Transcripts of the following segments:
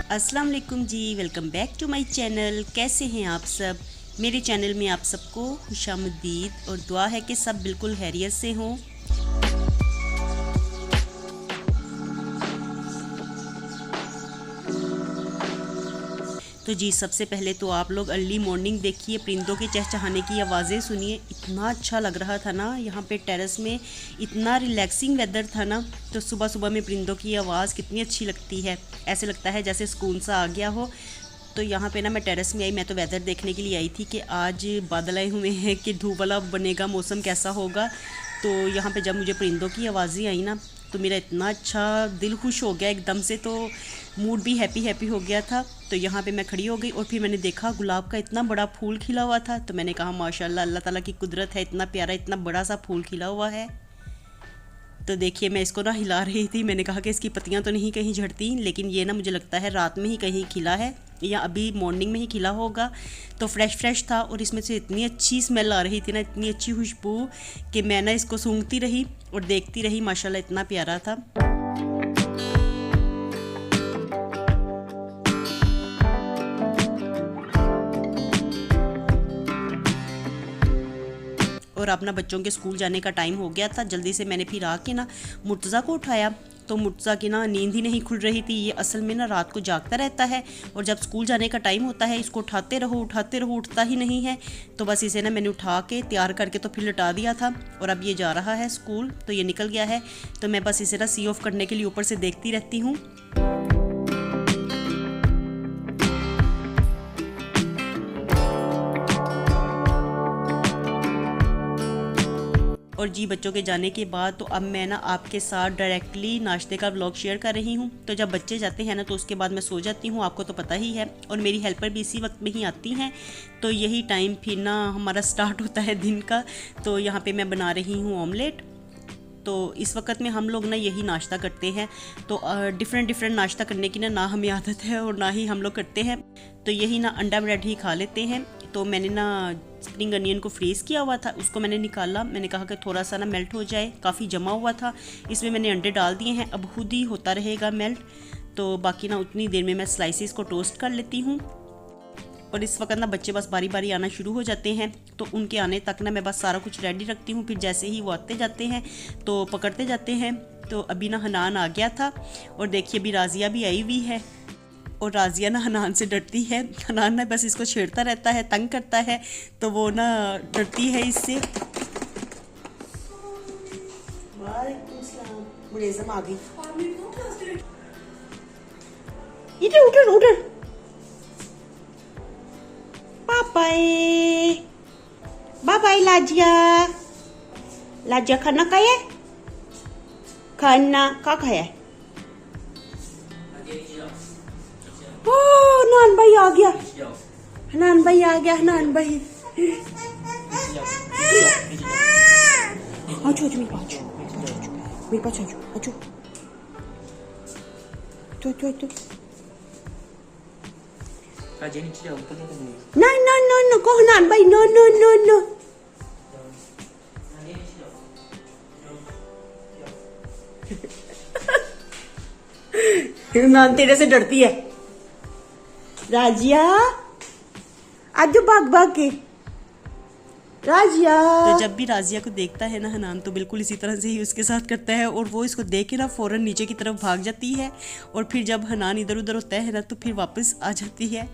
अस्सलाम वालेकुम जी, welcome back to my channel. कैसे हैं आप सब? मेरे चैनल में आप सबको खुशामदीद और दुआ है कि सब बिल्कुल खैरियत से हों। तो जी सबसे पहले तो आप लोग अर्ली मॉर्निंग देखिए, परिंदों के चहचहाने की आवाज़ें सुनिए। इतना अच्छा लग रहा था ना, यहाँ पे टेरेस में इतना रिलैक्सिंग वेदर था ना, तो सुबह सुबह में परिंदों की आवाज़ कितनी अच्छी लगती है। ऐसे लगता है जैसे सुकून सा आ गया हो। तो यहाँ पे ना मैं टेरेस में आई, मैं तो वेदर देखने के लिए आई थी कि आज बादल आए हुए हैं कि धूप वाला बनेगा, मौसम कैसा होगा। तो यहाँ पे जब मुझे परिंदों की आवाज़ें आई ना, तो मेरा इतना अच्छा दिल खुश हो गया एकदम से, तो मूड भी हैप्पी हैप्पी हो गया था। तो यहाँ पे मैं खड़ी हो गई और फिर मैंने देखा गुलाब का इतना बड़ा फूल खिला हुआ था। तो मैंने कहा माशाल्लाह, अल्लाह ताला की कुदरत है, इतना प्यारा इतना बड़ा सा फूल खिला हुआ है। तो देखिए मैं इसको ना हिला रही थी, मैंने कहा कि इसकी पत्तियां तो नहीं कहीं झड़ती, लेकिन ये ना मुझे लगता है रात में ही कहीं खिला है या अभी मॉर्निंग में ही खिला होगा। तो फ्रेश फ्रेश था और इसमें से इतनी अच्छी स्मेल आ रही थी ना, इतनी अच्छी खुशबू कि मैं ना इसको सूंघती रही और देखती रही। माशाल्लाह इतना प्यारा था। और अपना बच्चों के स्कूल जाने का टाइम हो गया था। जल्दी से मैंने फिर आके ना मुर्तज़ा को उठाया। तो मुर्तज़ा की ना नींद ही नहीं खुल रही थी। ये असल में ना रात को जागता रहता है और जब स्कूल जाने का टाइम होता है इसको उठाते रहो उठता ही नहीं है। तो बस इसे ना मैंने उठा के तैयार करके तो फिर लटा दिया था और अब ये जा रहा है स्कूल। तो ये निकल गया है, तो मैं बस इसे ना सी ऑफ करने के लिए ऊपर से देखती रहती हूँ। और जी बच्चों के जाने के बाद तो अब मैं ना आपके साथ डायरेक्टली नाश्ते का व्लॉग शेयर कर रही हूँ। तो जब बच्चे जाते हैं ना तो उसके बाद मैं सो जाती हूँ, आपको तो पता ही है। और मेरी हेल्पर भी इसी वक्त में ही आती हैं, तो यही टाइम फिर ना हमारा स्टार्ट होता है दिन का। तो यहाँ पे मैं बना रही हूँ ऑमलेट। तो इस वक्त में हम लोग ना यही नाश्ता करते हैं। तो डिफरेंट नाश्ता करने की ना हमें आदत है और ना ही हम लोग करते हैं। तो यही ना अंडा ब्रेड ही खा लेते हैं। तो मैंने ना स्प्रिंग अनियन को फ्रीज़ किया हुआ था, उसको मैंने निकाला। मैंने कहा कि थोड़ा सा ना मेल्ट हो जाए, काफ़ी जमा हुआ था। इसमें मैंने अंडे डाल दिए हैं, अब खुद ही होता रहेगा मेल्ट। तो बाकी ना उतनी देर में मैं स्लाइसेस को टोस्ट कर लेती हूँ। और इस वक्त ना बच्चे बस बारी बारी आना शुरू हो जाते हैं, तो उनके आने तक ना मैं बस सारा कुछ रेडी रखती हूँ। फिर जैसे ही वो आते जाते हैं तो पकड़ते जाते हैं। तो अभी ना हनान आ गया था और देखिए अभी राजिया भी आई हुई है। और राजिया ना हनान से डरती है। हनान ना बस इसको छेड़ता रहता है, तंग करता है, तो वो ना डरती है इससे। मुलेज़म आ गई। इधर उधर उधर बाय बाय लाजिया। लाजिया खाना खाया? खाना क्या खाया? ओह हनान भाई आ गया, हनान भाई आ गया, हनान भाई। आजो आजो मेरे पास, मेरे पास आजो आजो। तो no को हनान भाई no हनान तेरे से डरती है। राजिया आज भाग भाग के राजिया। तो जब भी राजिया को देखता है ना हनान, तो बिल्कुल इसी तरह से ही उसके साथ करता है और वो इसको देख के ना फ़ौरन नीचे की तरफ भाग जाती है। और फिर जब हनान इधर उधर होता है ना तो फिर वापस आ जाती है।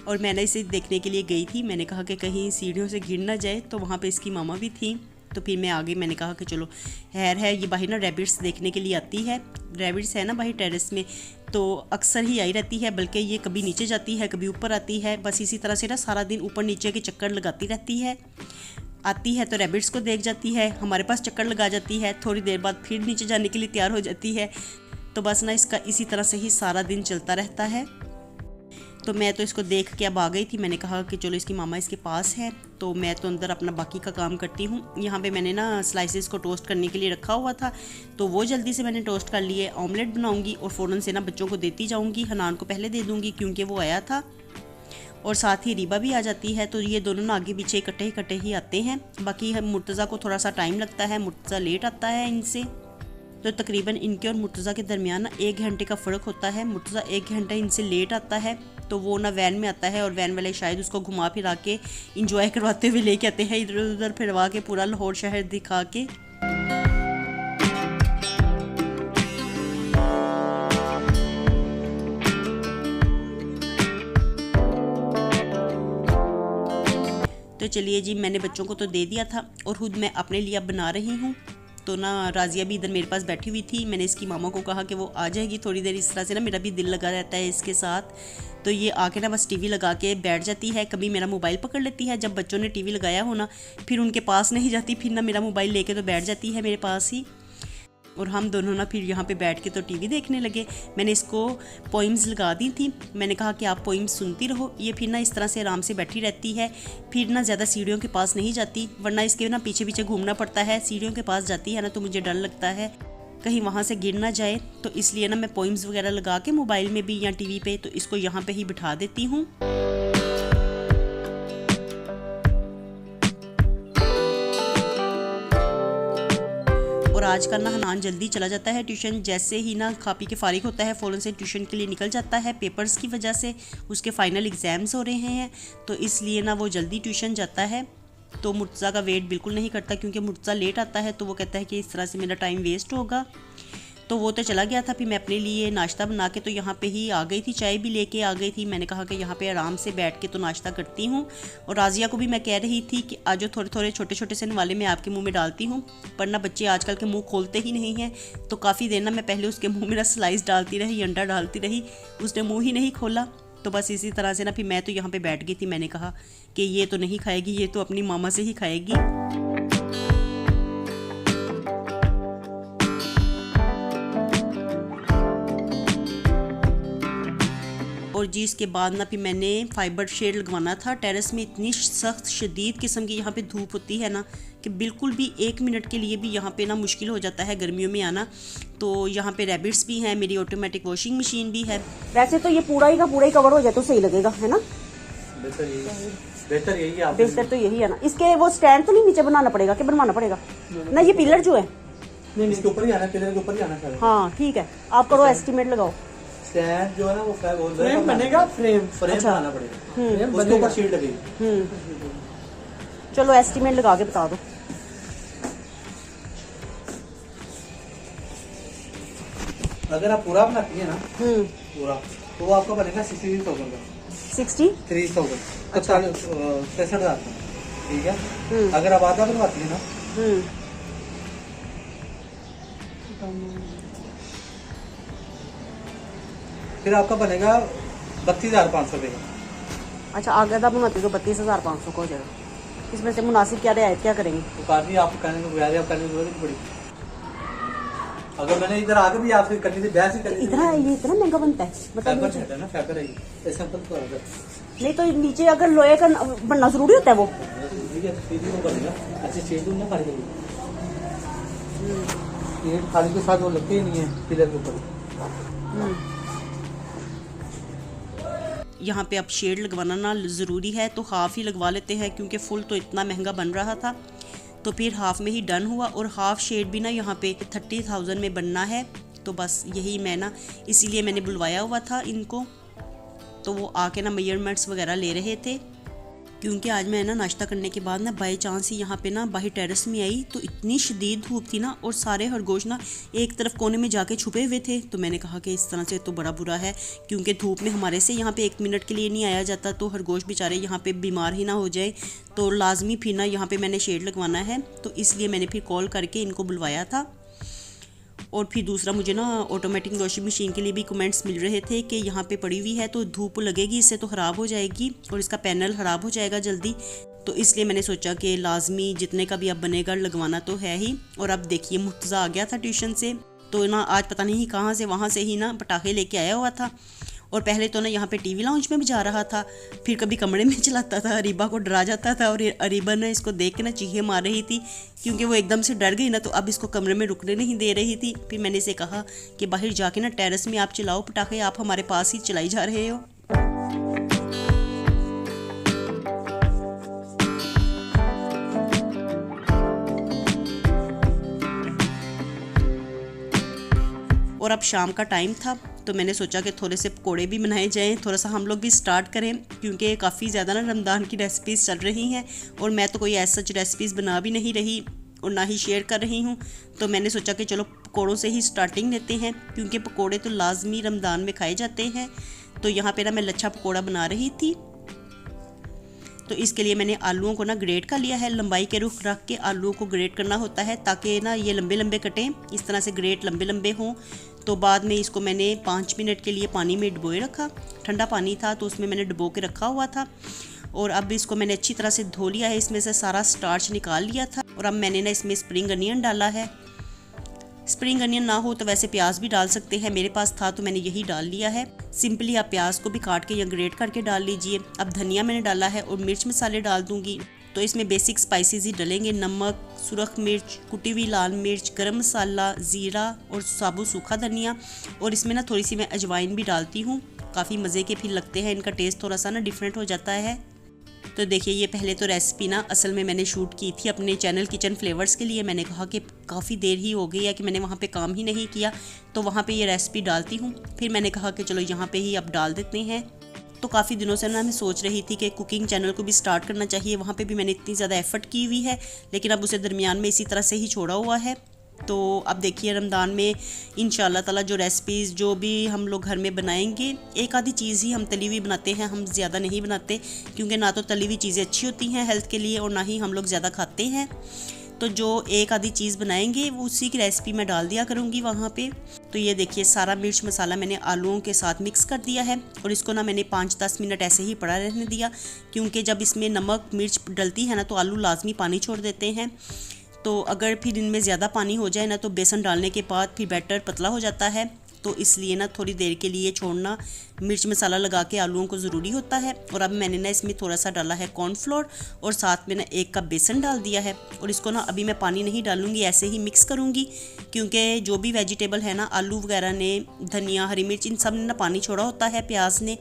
और मैंने इसे देखने के लिए गई थी, मैंने कहा कि कहीं सीढ़ियों से गिर ना जाए। तो वहाँ पे इसकी मामा भी थी, तो फिर मैं आगे मैंने कहा कि चलो खैर है। ये बाहर ना रैबिट्स देखने के लिए आती है। रैबिट्स है ना बाहर टेरेस में, तो अक्सर ही आई रहती है, बल्कि ये कभी नीचे जाती है कभी ऊपर आती है। बस इसी तरह से ना सारा दिन ऊपर नीचे के चक्कर लगाती रहती है। आती है तो रैबिट्स को देख जाती है, हमारे पास चक्कर लगा जाती है, थोड़ी देर बाद फिर नीचे जाने के लिए तैयार हो जाती है। तो बस ना इसका इसी तरह से ही सारा दिन चलता रहता है। तो मैं तो इसको देख के अब आ गई थी, मैंने कहा कि चलो इसकी मामा इसके पास है, तो मैं तो अंदर अपना बाकी का काम करती हूँ। यहाँ पे मैंने ना स्लाइसेस को टोस्ट करने के लिए रखा हुआ था, तो वो जल्दी से मैंने टोस्ट कर लिए। ऑमलेट बनाऊँगी और फ़ौरन से ना बच्चों को देती जाऊँगी। हनान को पहले दे दूँगी क्योंकि वो आया था, और साथ ही रीबा भी आ जाती है। तो ये दोनों ना आगे पीछे इकट्ठे ही आते हैं। बाकी हम मुर्तज़ा को थोड़ा सा टाइम लगता है, मुर्तज़ा लेट आता है इनसे। तो तकरीबन इनके और मुर्तज़ा के दरमियान ना 1 घंटे का फ़र्क होता है। मुर्तज़ा 1 घंटा इनसे लेट आता है, तो वो ना वैन में आता है और वैन वाले शायद उसको घुमा फिरा के इंजॉय करवाते हुए लेके आते हैं, इधर उधर फिरवा के पूरा लाहौर शहर दिखा के। तो चलिए जी, मैंने बच्चों को तो दे दिया था और खुद मैं अपने लिए अब बना रही हूँ। तो ना राजिया भी इधर मेरे पास बैठी हुई थी। मैंने इसकी मामा को कहा कि वो आ जाएगी थोड़ी देर, इस तरह से ना मेरा भी दिल लगा रहता है इसके साथ। तो ये आके ना बस टीवी लगा के बैठ जाती है, कभी मेरा मोबाइल पकड़ लेती है। जब बच्चों ने टीवी लगाया हो ना, फिर उनके पास नहीं जाती, फिर ना मेरा मोबाइल लेके तो बैठ जाती है मेरे पास ही। और हम दोनों ना फिर यहाँ पे बैठ के तो टीवी देखने लगे। मैंने इसको पोइम्स लगा दी थी, मैंने कहा कि आप पोइम्स सुनती रहो। ये फिर ना इस तरह से आराम से बैठी रहती है, फिर ना ज़्यादा सीढ़ियों के पास नहीं जाती, वरना इसके ना पीछे पीछे घूमना पड़ता है। सीढ़ियों के पास जाती है ना तो मुझे डर लगता है कहीं वहाँ से गिर ना जाए, तो इसलिए ना मैं पोइम्स वगैरह लगा के मोबाइल में भी या टीवी पे तो इसको यहाँ पे ही बिठा देती हूँ। और आज का ना हनान जल्दी चला जाता है ट्यूशन, जैसे ही ना खा पी के फारिग होता है फ़ौरन से ट्यूशन के लिए निकल जाता है। पेपर्स की वजह से उसके फाइनल एग्ज़ाम्स हो रहे हैं, तो इसलिए ना वो जल्दी ट्यूशन जाता है। तो मुर्तज़ा का वेट बिल्कुल नहीं करता, क्योंकि मुर्तज़ा लेट आता है तो वो कहता है कि इस तरह से मेरा टाइम वेस्ट होगा। तो वो तो चला गया था, फिर मैं अपने लिए नाश्ता बना के तो यहाँ पे ही आ गई थी, चाय भी लेके आ गई थी। मैंने कहा कि यहाँ पे आराम से बैठ के तो नाश्ता करती हूँ। और राजिया को भी मैं कह रही थी कि आज जो थोड़े थोड़े छोटे छोटे से नवाले मैं आपके मुंह में डालती हूँ, पर ना बच्चे आजकल के मुंह खोलते ही नहीं हैं। तो काफ़ी देर ना मैं पहले उसके मुँह में ना स्लाइस डालती रही, अंडा डालती रही, उसने मुँह ही नहीं खोला। तो बस इसी तरह से ना फिर मैं तो यहाँ पर बैठ गई थी। मैंने कहा कि ये तो नहीं खाएगी, ये तो अपनी मामा से ही खाएगी। और जी इसके बाद ना फिर मैंने फाइबर शेड लगवाना था। टेरेस में इतनी सख्त शदीद किस्म की यहाँ पे धूप होती है ना कि बिल्कुल भी 1 मिनट के लिए भी यहाँ पे ना मुश्किल हो जाता है गर्मियों में आना। तो यहाँ पे रैबिट्स भी हैं, मेरी ऑटोमेटिक वॉशिंग मशीन भी है। वैसे तो ये पूरा ही कवर हो जाए तो सही लगेगा, है ना? बेहतर तो यही है ना। इसके वो स्टैंड तो नहीं नीचे बनाना पड़ेगा कि बनवाना पड़ेगा ना? ये पिलर जो है इसके ऊपर ही आना, पिलर के ऊपर ही आना। हाँ ठीक है, आप करो एस्टिमेट लगाओ। स्टैंड जो है ना वो फ्रेम बनेगा, फ्रेम बनाना पड़ेगा, उसके ऊपर शीट लगेगी। चलो एस्टिमेट लगा के बता दो। अगर आप पूरा बनाती है ना पूरा, तो वो आपका बनेगा 63,000 का। 63,000 63,000 का, ठीक है। अगर आप आधा बनवाती है ना फिर आपका बनेगा 32,500 रुपये का। अच्छा, आगे था बनवाती तो 32,500 का हो जाएगा। इसमें से मुनासिब क्या रियायत क्या करेंगे? तो काफी आपको कहने को बजाय आप करने की जरूरत नहीं पड़ी। अगर मैंने इधर आगे भी आपसे करनी थी, बहस ही करनी थी। ये इतना महंगा बनता है, मतलब ना फैबर है ये सिंपल तो है। नहीं तो नीचे अगर लोहे का बनना जरूरी होता है वो? ठीक है, सीधी वो बनेगा। अच्छी शेड ना खाली ये खाली के साथ वो लगते ही नहीं है पिलर के ऊपर। यहाँ पे अब शेड लगवाना ना ज़रूरी है, तो हाफ़ ही लगवा लेते हैं, क्योंकि फुल तो इतना महंगा बन रहा था। तो फिर हाफ़ में ही डन हुआ, और हाफ़ शेड भी ना यहाँ पे 30,000 में बनना है। तो बस यही मैं ना इसीलिए मैंने बुलवाया हुआ था इनको। तो वो आके ना मेजरमेंट्स वगैरह ले रहे थे, क्योंकि आज मैं ना नाश्ता करने के बाद ना बाई चांस ही यहाँ पे ना बाहर टेरेस में आई, तो इतनी शदीद धूप थी ना, और सारे खरगोश ना एक तरफ कोने में जाके छुपे हुए थे। तो मैंने कहा कि इस तरह से तो बड़ा बुरा है, क्योंकि धूप में हमारे से यहाँ पे 1 मिनट के लिए नहीं आया जाता, तो खरगोश बेचारे यहाँ पे बीमार ही ना हो जाए। तो लाजमी फिर ना यहाँ पे मैंने शेड लगवाना है, तो इसलिए मैंने फिर कॉल करके इनको बुलवाया था। और फिर दूसरा, मुझे ना ऑटोमेटिक वॉशिंग मशीन के लिए भी कमेंट्स मिल रहे थे कि यहाँ पे पड़ी हुई है तो धूप लगेगी, इससे तो ख़राब हो जाएगी और इसका पैनल ख़राब हो जाएगा जल्दी। तो इसलिए मैंने सोचा कि लाजमी जितने का भी अब बनेगा लगवाना तो है ही। और अब देखिए मुर्तज़ा आ गया था ट्यूशन से, तो ना आज पता नहीं कहाँ से वहाँ से ही ना पटाखे लेके आया हुआ था। और पहले तो ना यहाँ पे टीवी लाउंज में भी जा रहा था, फिर कभी कमरे में चलाता था, अरीबा को डरा जाता था, और अरीबा ने इसको देख के ना चीखें मार रही थी, क्योंकि वो एकदम से डर गई ना, तो अब इसको कमरे में रुकने नहीं दे रही थी। फिर मैंने इसे कहा कि बाहर जाके ना टेरेस में आप चलाओ पटाखे, आप हमारे पास ही चलाई जा रहे हो। और अब शाम का टाइम था तो मैंने सोचा कि थोड़े से पकोड़े भी बनाए जाएं, थोड़ा सा हम लोग भी स्टार्ट करें, क्योंकि काफ़ी ज़्यादा ना रमज़ान की रेसिपीज़ चल रही हैं और मैं तो कोई ऐसा सच रेसिपीज़ बना भी नहीं रही और ना ही शेयर कर रही हूँ। तो मैंने सोचा कि चलो पकोड़ों से ही स्टार्टिंग लेते हैं, क्योंकि पकोड़े तो लाजमी रमज़ान में खाए जाते हैं। तो यहाँ पे ना मैं लच्छा पकोड़ा बना रही थी। तो इसके लिए मैंने आलूओं को ना ग्रेट कर लिया है, लंबाई के रुख रख के आलूओं को ग्रेट करना होता है ताकि ना ये लंबे लंबे कटें, इस तरह से ग्रेट लंबे लंबे हों। तो बाद में इसको मैंने 5 मिनट के लिए पानी में डुबोए रखा, ठंडा पानी था तो उसमें मैंने डुबो के रखा हुआ था। और अब इसको मैंने अच्छी तरह से धो लिया है, इसमें से सारा स्टार्च निकाल लिया था। और अब मैंने ना इसमें स्प्रिंग अनियन डाला है। स्प्रिंग अनियन ना हो तो वैसे प्याज भी डाल सकते हैं, मेरे पास था तो मैंने यही डाल लिया है। सिंपली आप प्याज को भी काट के या ग्रेट करके डाल लीजिए। अब धनिया मैंने डाला है और मिर्च मसाले डाल दूंगी। तो इसमें बेसिक स्पाइसेस ही डलेंगे, नमक, सुरख मिर्च, कुटी हुई लाल मिर्च, गरम मसाला, ज़ीरा और साबुत सूखा धनिया। और इसमें ना थोड़ी सी मैं अजवाइन भी डालती हूँ, काफ़ी मज़े के फिर लगते हैं, इनका टेस्ट थोड़ा सा ना डिफरेंट हो जाता है। तो देखिए ये पहले तो रेसिपी ना असल में मैंने शूट की थी अपने चैनल किचन फ्लेवर्स के लिए। मैंने कहा कि काफ़ी देर ही हो गई है कि मैंने वहाँ पे काम ही नहीं किया, तो वहाँ पे ये रेसिपी डालती हूँ। फिर मैंने कहा कि चलो यहाँ पे ही अब डाल देते हैं। तो काफ़ी दिनों से ना मैं सोच रही थी कि कुकिंग चैनल को भी स्टार्ट करना चाहिए, वहाँ पे भी मैंने इतनी ज़्यादा एफर्ट की हुई है, लेकिन अब उसे दरमियान में इसी तरह से ही छोड़ा हुआ है। तो अब देखिए रमज़ान में इंशाल्लाह ताला जो रेसिपीज़ जो भी हम लोग घर में बनाएंगे, एक आधी चीज़ ही हम तली हुई बनाते हैं, हम ज़्यादा नहीं बनाते, क्योंकि ना तो तली हुई चीज़ें अच्छी होती हैं हेल्थ के लिए और ना ही हम लोग ज़्यादा खाते हैं। तो जो एक आधी चीज़ बनाएंगे वो उसी की रेसिपी मैं डाल दिया करूँगी वहाँ पे। तो ये देखिए सारा मिर्च मसाला मैंने आलूओं के साथ मिक्स कर दिया है और इसको ना मैंने 5-10 मिनट ऐसे ही पड़ा रहने दिया, क्योंकि जब इसमें नमक मिर्च डलती है ना तो आलू लाजमी पानी छोड़ देते हैं। तो अगर फिर इनमें ज़्यादा पानी हो जाए ना तो बेसन डालने के बाद फिर बैटर पतला हो जाता है, तो इसलिए ना थोड़ी देर के लिए छोड़ना मिर्च मसाला लगा के आलूओं को ज़रूरी होता है। और अब मैंने ना इसमें थोड़ा सा डाला है कॉर्नफ्लोर और साथ में ना 1 कप बेसन डाल दिया है। और इसको ना अभी मैं पानी नहीं डालूंगी, ऐसे ही मिक्स करूंगी, क्योंकि जो भी वेजिटेबल है ना, आलू वगैरह ने, धनिया, हरी मिर्च, इन सब ने ना पानी छोड़ा होता है, प्याज ने।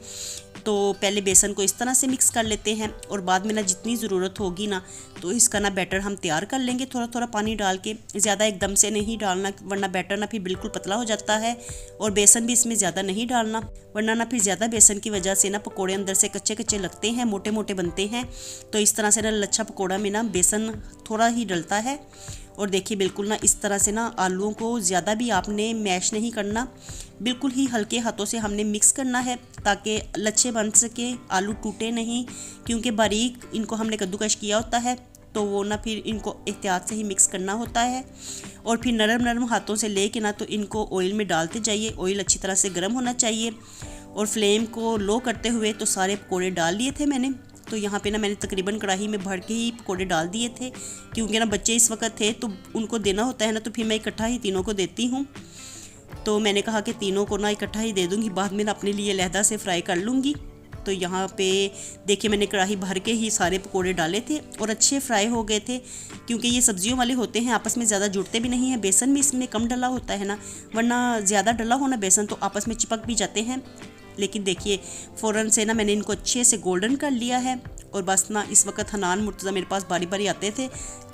तो पहले बेसन को इस तरह से मिक्स कर लेते हैं और बाद में ना जितनी ज़रूरत होगी ना तो इसका ना बैटर हम तैयार कर लेंगे, थोड़ा थोड़ा पानी डाल के, ज़्यादा एकदम से नहीं डालना, वरना बैटर ना फिर बिल्कुल पतला हो जाता है। और बेसन भी इसमें ज़्यादा नहीं डालना, वरना ना फिर ज़्यादा बेसन की वजह से ना पकोड़े अंदर से कच्चे कच्चे लगते हैं, मोटे मोटे बनते हैं। तो इस तरह से ना लच्छा पकोड़ा में ना बेसन थोड़ा ही डलता है। और देखिए बिल्कुल ना इस तरह से ना आलूओं को ज़्यादा भी आपने मैश नहीं करना, बिल्कुल ही हल्के हाथों से हमने मिक्स करना है ताकि लच्छे बन सके, आलू टूटे नहीं, क्योंकि बारीक इनको हमने कद्दूकश किया होता है, तो वो ना फिर इनको एहतियात से ही मिक्स करना होता है। और फिर नरम नरम हाथों से लेके ना तो इनको ऑयल में डालते जाइए, ऑयल अच्छी तरह से गर्म होना चाहिए। और फ्लेम को लो करते हुए तो सारे पकोड़े डाल लिए थे मैंने। तो यहाँ पे ना मैंने तकरीबन कढ़ाई में भर के ही पकोड़े डाल दिए थे, क्योंकि ना बच्चे इस वक्त थे तो उनको देना होता है ना, तो फिर मैं इकट्ठा ही तीनों को देती हूँ। तो मैंने कहा कि तीनों को ना इकट्ठा ही दे दूँगी, बाद में ना अपने लिए अलहदा से फ्राई कर लूँगी। तो यहाँ पे देखिए मैंने कढ़ाई भर के ही सारे पकोड़े डाले थे और अच्छे फ्राई हो गए थे, क्योंकि ये सब्जियों वाले होते हैं, आपस में ज़्यादा जुड़ते भी नहीं हैं। बेसन भी इसमें कम डला होता है ना, वरना ज़्यादा डला हो ना बेसन तो आपस में चिपक भी जाते हैं। लेकिन देखिए फ़ौरन से ना मैंने इनको अच्छे से गोल्डन कर लिया है। और बस ना इस वक्त हनान मुर्तज़ा मेरे पास बारी बारी आते थे,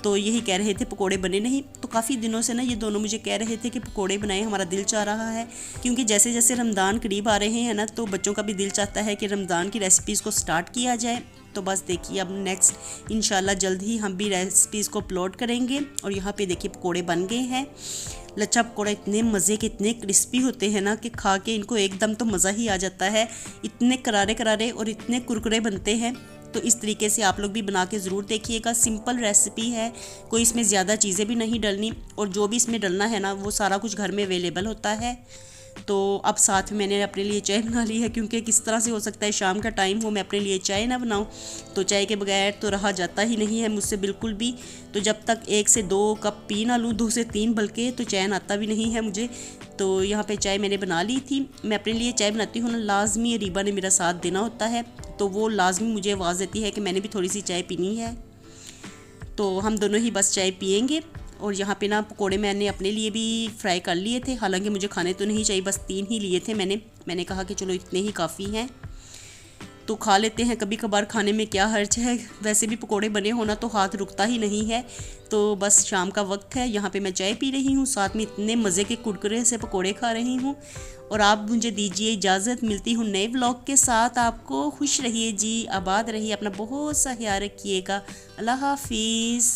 तो यही कह रहे थे पकोड़े बने नहीं। तो काफ़ी दिनों से ना ये दोनों मुझे कह रहे थे कि पकोड़े बनाए, हमारा दिल चाह रहा है, क्योंकि जैसे जैसे रमज़ान करीब आ रहे हैं ना तो बच्चों का भी दिल चाहता है कि रमज़ान की रेसिपीज़ को स्टार्ट किया जाए। तो बस देखिए अब नेक्स्ट इंशाल्लाह जल्द ही हम भी रेसिपीज़ को अपलोड करेंगे। और यहाँ पे देखिए पकोड़े बन गए हैं। लच्छा पकोड़ा इतने मज़े के, इतने क्रिस्पी होते हैं ना कि खा के इनको एकदम तो मज़ा ही आ जाता है। इतने करारे करारे और इतने कुरकुरे बनते हैं। तो इस तरीके से आप लोग भी बना के ज़रूर देखिएगा। सिंपल रेसिपी है, कोई इसमें ज़्यादा चीज़ें भी नहीं डलनी, और जो भी इसमें डलना है ना वो सारा कुछ घर में अवेलेबल होता है। तो अब साथ में मैंने अपने लिए चाय बना ली है, क्योंकि किस तरह से हो सकता है शाम का टाइम हो मैं अपने लिए चाय ना बनाऊं। तो चाय के बगैर तो रहा जाता ही नहीं है मुझसे बिल्कुल भी। तो जब तक 1 से 2 कप पी ना लूँ, 2 से 3 बल्कि, तो चैन आता भी नहीं है मुझे। तो यहाँ पे चाय मैंने बना ली थी। मैं अपने लिए चाय बनाती हूँ ना, लाजमी रीबा ने मेरा साथ देना होता है, तो वो लाजमी मुझे आवाज़ देती है कि मैंने भी थोड़ी सी चाय पीनी है। तो हम दोनों ही बस चाय पियेंगे। और यहाँ पे ना पकोड़े मैंने अपने लिए भी फ्राई कर लिए थे, हालांकि मुझे खाने तो नहीं चाहिए, बस 3 ही लिए थे मैंने कहा कि चलो इतने ही काफ़ी हैं। तो खा लेते हैं कभी कभार, खाने में क्या हर्ज है। वैसे भी पकोड़े बने होना तो हाथ रुकता ही नहीं है। तो बस शाम का वक्त है, यहाँ पे मैं चाय पी रही हूँ, साथ में इतने मज़े के कुरकुरे से पकोड़े खा रही हूँ। और आप मुझे दीजिए इजाज़त, मिलती हूँ नए व्लॉग के साथ। आपको खुश रहिए जी, आबाद रहिए, अपना बहुत सा ख्याल रखिएगा। अल्लाह हाफिज़।